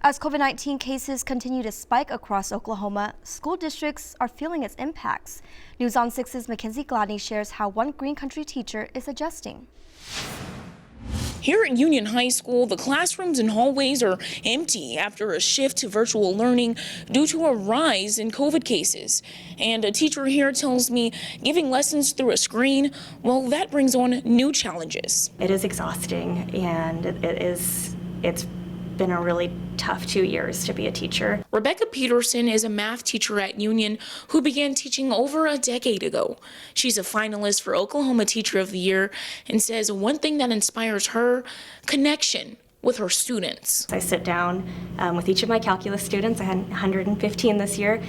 As COVID-19 cases continue to spike across Oklahoma, school districts are feeling its impacts. News on 6's McKenzie Gladney shares how one Green Country teacher is adjusting. Here at Union High School, the classrooms and hallways are empty after a shift to virtual learning due to a rise in COVID cases. And a teacher here tells me giving lessons through a screen, well, that brings on new challenges. It is exhausting, and it's been a really tough 2 years to be a teacher. Rebecca Peterson is a math teacher at Union who began teaching over a decade ago. She's a finalist for Oklahoma Teacher of the Year and says one thing that inspires her, connection with her students. I sit down with each of my calculus students. I had 115 this year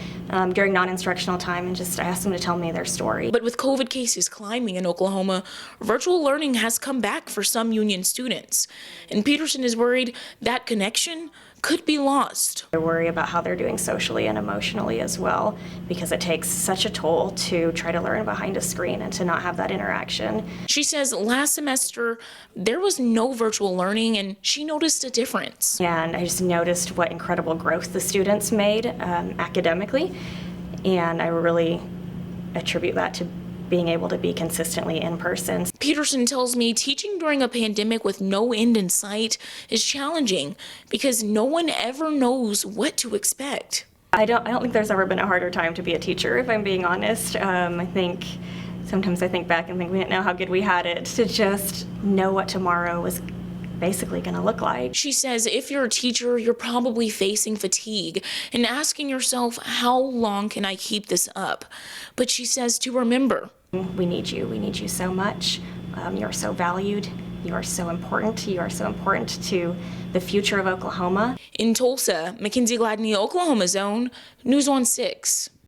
during non-instructional time, and I asked them to tell me their story. But with COVID cases climbing in Oklahoma, virtual learning has come back for some Union students. And Peterson is worried that connection could be lost. I worry about how they're doing socially and emotionally as well, because it takes such a toll to try to learn behind a screen and to not have that interaction. She says last semester there was no virtual learning, and she noticed a difference. And I just noticed what incredible growth the students made academically, and I really attribute that to being able to be consistently in person. Peterson tells me teaching during a pandemic with no end in sight is challenging because no one ever knows what to expect. I don't think there's ever been a harder time to be a teacher, if I'm being honest. Sometimes I think back and think we didn't know how good we had it to just know what tomorrow was basically going to look like. She says if you're a teacher, you're probably facing fatigue and asking yourself, how long can I keep this up? But she says to remember, we need you so much. You're so valued. You are so important. You are so important to the future of Oklahoma. In Tulsa, McKenzie Gladney, Oklahoma's Own, News on 6.